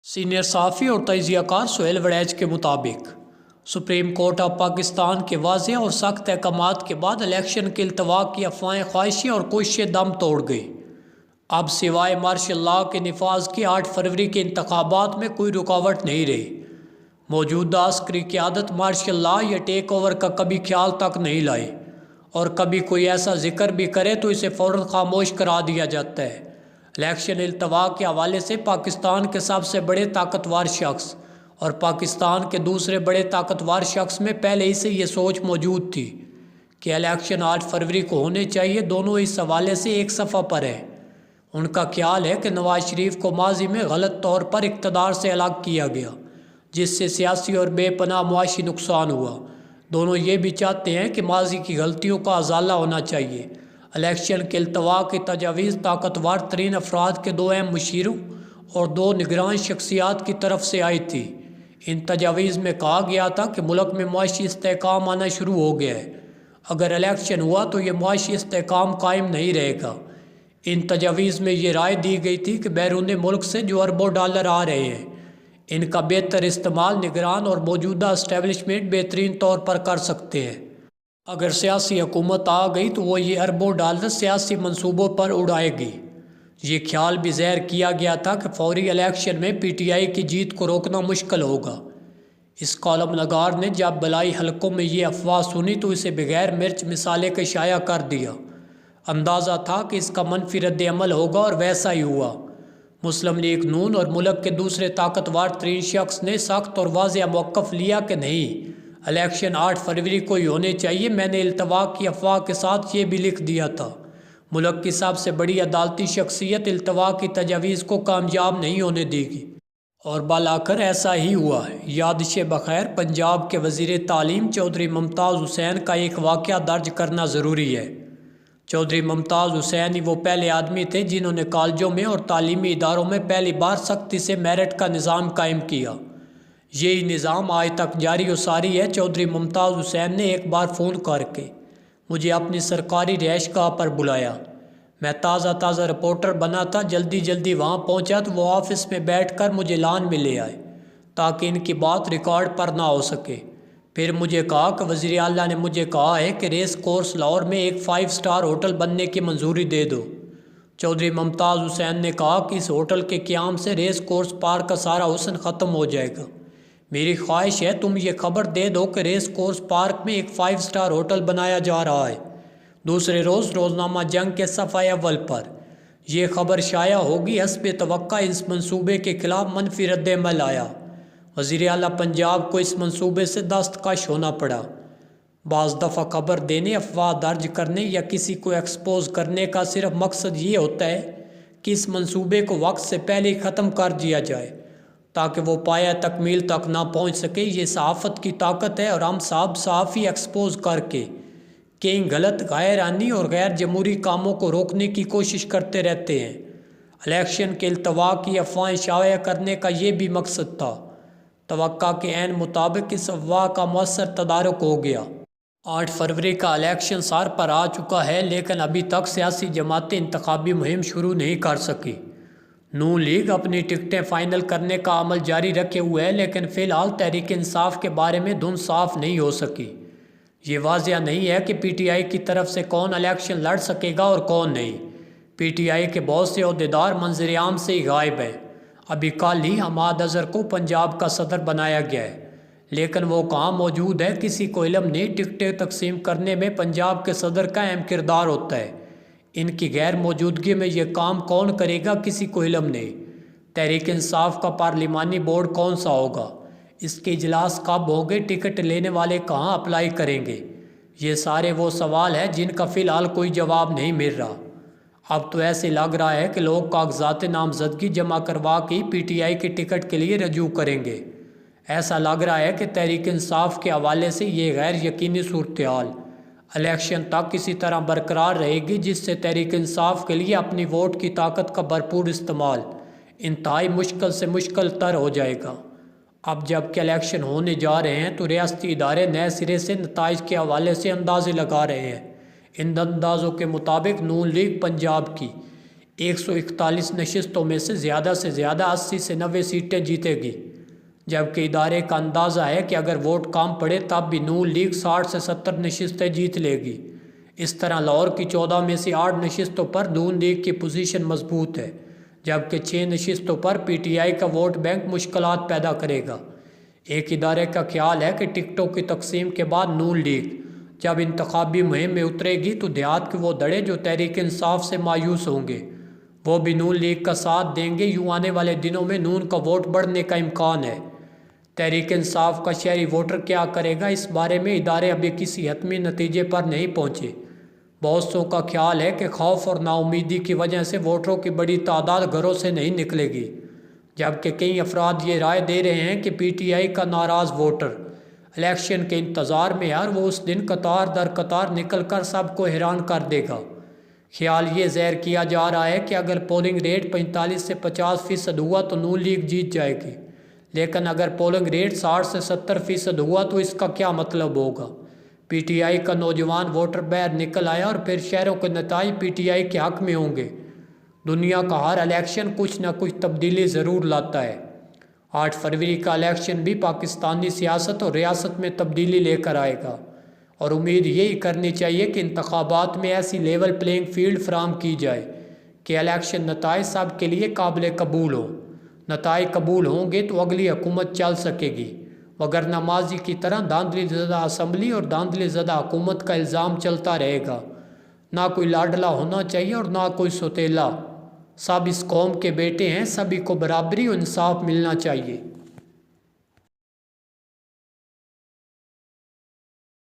Senior صحافی اور تجزیہ کار سہیل وڑیچ کے مطابق سپریم کورٹ آف پاکستان کے واضح اور سخت احکامات کے بعد الیکشن کے التوا کی افواہیں خواہشیں اور کوششیں دم توڑ گئی۔ اب سوائے مارشل لاء کے نفاذ کی 8 فروری کے انتخابات میں کوئی رکاوٹ نہیں رہی۔ موجودہ عسکری قیادت مارشل لاء یا ٹیک اوور کا کبھی خیال تک نہیں لائے، اور کبھی کوئی ایسا ذکر بھی کرے تو اسے فوراً خاموش کرا دیا جاتا ہے۔ الیکشن التوا کے حوالے سے پاکستان کے سب سے بڑے طاقتور شخص اور پاکستان کے دوسرے بڑے طاقتور شخص میں پہلے ہی سے یہ سوچ موجود تھی کہ الیکشن 8 فروری کو ہونے چاہیے۔ دونوں اس حوالے سے ایک صفحہ پر ہیں۔ ان کا خیال ہے کہ نواز شریف کو ماضی میں غلط طور پر اقتدار سے الگ کیا گیا، جس سے سیاسی اور بے پناہ معاشی نقصان ہوا۔ دونوں یہ بھی چاہتے ہیں کہ ماضی کی غلطیوں کا ازالہ ہونا چاہیے۔ الیکشن کے التوا کی تجاویز طاقتور ترین افراد کے 2 اہم مشیروں اور 2 نگران شخصیات کی طرف سے آئی تھی۔ ان تجاویز میں کہا گیا تھا کہ ملک میں معاشی استحکام آنا شروع ہو گیا ہے۔ اگر الیکشن ہوا تو یہ معاشی استحکام قائم نہیں رہے گا۔ ان تجاویز میں یہ رائے دی گئی تھی کہ بیرون ملک سے جو اربوں ڈالر آ رہے ہیں، ان کا بہتر استعمال نگران اور موجودہ اسٹیبلشمنٹ بہترین طور پر کر سکتے ہیں۔ اگر سیاسی حکومت آ گئی تو وہ یہ اربوں ڈالر سیاسی منصوبوں پر اڑائے گی۔ یہ خیال بھی ظاہر کیا گیا تھا کہ فوری الیکشن میں پی ٹی آئی کی جیت کو روکنا مشکل ہوگا۔ اس کالم نگار نے جب بلائی حلقوں میں یہ افواہ سنی تو اسے بغیر مرچ مسالے کے شائع کر دیا۔ اندازہ تھا کہ اس کا منفی رد عمل ہوگا اور ویسا ہی ہوا۔ مسلم لیگ نون اور ملک کے دوسرے طاقتور ترین شخص نے سخت اور واضح موقف لیا کہ نہیں، الیکشن 8 فروری کو ہی ہونے چاہیے۔ میں نے التوا کی افواہ کے ساتھ یہ بھی لکھ دیا تھا، ملک کی سب سے بڑی عدالتی شخصیت التوا کی تجاویز کو کامیاب نہیں ہونے دے گی، اور بالآخر ایسا ہی ہوا ہے۔ یادش بخیر پنجاب کے وزیر تعلیم چودھری ممتاز حسین کا ایک واقعہ درج کرنا ضروری ہے۔ چودھری ممتاز حسین ہی وہ پہلے آدمی تھے جنہوں نے کالجوں میں اور تعلیمی اداروں میں پہلی بار سختی سے میرٹ کا نظام قائم کیا۔ یہی نظام آج تک جاری و ساری ہے۔ چودھری ممتاز حسین نے ایک بار فون کر کے مجھے اپنی سرکاری رہائش گاہ پر بلایا۔ میں تازہ رپورٹر بنا تھا، جلدی وہاں پہنچا تو وہ آفس میں بیٹھ کر مجھے لان میں لے آئے تاکہ ان کی بات ریکارڈ پر نہ ہو سکے۔ پھر مجھے کہا کہ وزیر اعلیٰ نے مجھے کہا ہے کہ ریس کورس لاہور میں ایک 5 اسٹار ہوٹل بننے کی منظوری دے دو۔ چودھری ممتاز حسین نے کہا کہ اس ہوٹل کے قیام سے ریس کورس پارک کا سارا حسن ختم ہو جائے گا۔ میری خواہش ہے تم یہ خبر دے دو کہ ریس کورس پارک میں ایک 5 اسٹار ہوٹل بنایا جا رہا ہے۔ دوسرے روز روزنامہ جنگ کے صفحہ اول پر یہ خبر شائع ہوگی۔ حسب توقع اس منصوبے کے خلاف منفی رد عمل آیا۔ وزیر اعلیٰ پنجاب کو اس منصوبے سے دستکش ہونا پڑا۔ بعض دفعہ خبر دینے، افواہ درج کرنے یا کسی کو ایکسپوز کرنے کا صرف مقصد یہ ہوتا ہے کہ اس منصوبے کو وقت سے پہلے ختم کر دیا جائے تاکہ وہ پایہ تکمیل تک نہ پہنچ سکے۔ یہ صحافت کی طاقت ہے، اور ہم صحافی ایکسپوز کر کے کئی غلط، غیر آئینی اور غیر جمہوری کاموں کو روکنے کی کوشش کرتے رہتے ہیں۔ الیکشن کے التوا کی افواہیں شائع کرنے کا یہ بھی مقصد تھا۔ توقع کے عین مطابق اس افواہ کا مؤثر تدارک ہو گیا۔ 8 فروری کا الیکشن سر پر آ چکا ہے، لیکن ابھی تک سیاسی جماعتیں انتخابی مہم شروع نہیں کر سکی۔ نون لیگ اپنی ٹکٹیں فائنل کرنے کا عمل جاری رکھے ہوئے ہے، لیکن فی الحال تحریک انصاف کے بارے میں دھن صاف نہیں ہو سکی۔ یہ واضح نہیں ہے کہ پی ٹی آئی کی طرف سے کون الیکشن لڑ سکے گا اور کون نہیں۔ پی ٹی آئی کے بہت سے عہدیدار منظر عام سے ہی غائب ہیں۔ ابھی کل ہی حماد اظہر کو پنجاب کا صدر بنایا گیا ہے، لیکن وہ کہاں موجود ہے کسی کو علم نہیں۔ ٹکٹیں تقسیم کرنے میں پنجاب کے صدر کا اہم کردار ہوتا ہے۔ ان کی غیر موجودگی میں یہ کام کون کرے گا کسی کو علم نہیں۔ تحریک انصاف کا پارلیمانی بورڈ کون سا ہوگا، اس کے اجلاس کب ہوں گے، ٹکٹ لینے والے کہاں اپلائی کریں گے، یہ سارے وہ سوال ہیں جن کا فی الحال کوئی جواب نہیں مل رہا۔ اب تو ایسے لگ رہا ہے کہ لوگ کاغذات نامزدگی جمع کروا کے پی ٹی آئی کے ٹکٹ کے لیے رجوع کریں گے۔ ایسا لگ رہا ہے کہ تحریک انصاف کے حوالے سے یہ غیر یقینی صورتحال الیکشن تک اسی طرح برقرار رہے گی، جس سے تحریک انصاف کے لیے اپنی ووٹ کی طاقت کا بھرپور استعمال انتہائی مشکل سے مشکل تر ہو جائے گا۔ اب جب کہ الیکشن ہونے جا رہے ہیں تو ریاستی ادارے نئے سرے سے نتائج کے حوالے سے اندازے لگا رہے ہیں۔ ان اندازوں کے مطابق نون لیگ پنجاب کی 141 نشستوں میں سے زیادہ 80 سے 90 سیٹیں جیتے گی، جبکہ ادارے کا اندازہ ہے کہ اگر ووٹ کام پڑے تب بھی نون لیگ 60 سے 70 نشستیں جیت لے گی۔ اس طرح لاہور کی 14 میں سے 8 نشستوں پر نون لیگ کی پوزیشن مضبوط ہے، جبکہ 6 نشستوں پر پی ٹی آئی کا ووٹ بینک مشکلات پیدا کرے گا۔ ایک ادارے کا خیال ہے کہ ٹکٹوں کی تقسیم کے بعد نون لیگ جب انتخابی مہم میں اترے گی تو دیہات کے وہ دھڑے جو تحریک انصاف سے مایوس ہوں گے وہ بھی نون لیگ کا ساتھ دیں گے۔ یوں آنے والے دنوں میں نون کا ووٹ بڑھنے کا امکان ہے۔ تحریک انصاف کا شہری ووٹر کیا کرے گا، اس بارے میں ادارے ابھی کسی حتمی نتیجے پر نہیں پہنچے۔ بہت سوں کا خیال ہے کہ خوف اور نا امیدی کی وجہ سے ووٹروں کی بڑی تعداد گھروں سے نہیں نکلے گی، جبکہ کئی افراد یہ رائے دے رہے ہیں کہ پی ٹی آئی کا ناراض ووٹر الیکشن کے انتظار میں ہے اور وہ اس دن قطار در قطار نکل کر سب کو حیران کر دے گا۔ خیال یہ ظاہر کیا جا رہا ہے کہ اگر پولنگ ریٹ 45 سے 50% ہوا تو نون لیگ جیت جائے گی، لیکن اگر پولنگ ریٹ 60 سے 70% ہوا تو اس کا کیا مطلب ہوگا؟ پی ٹی آئی کا نوجوان ووٹر باہر نکل آیا اور پھر شہروں کے نتائج پی ٹی آئی کے حق میں ہوں گے۔ دنیا کا ہر الیکشن کچھ نہ کچھ تبدیلی ضرور لاتا ہے۔ 8 فروری کا الیکشن بھی پاکستانی سیاست اور ریاست میں تبدیلی لے کر آئے گا، اور امید یہی کرنی چاہیے کہ انتخابات میں ایسی لیول پلینگ فیلڈ فراہم کی جائے کہ الیکشن نتائج سب کے لیے قابل قبول ہوں۔ نتائج قبول ہوں گے تو اگلی حکومت چل سکے گی، وگرنہ ماضی کی طرح دھاندلی زدہ اسمبلی اور دھاندلی زدہ حکومت کا الزام چلتا رہے گا۔ نہ کوئی لاڈلا ہونا چاہیے اور نہ کوئی سوتیلا، سب اس قوم کے بیٹے ہیں، سبھی کو برابری اور انصاف ملنا چاہیے۔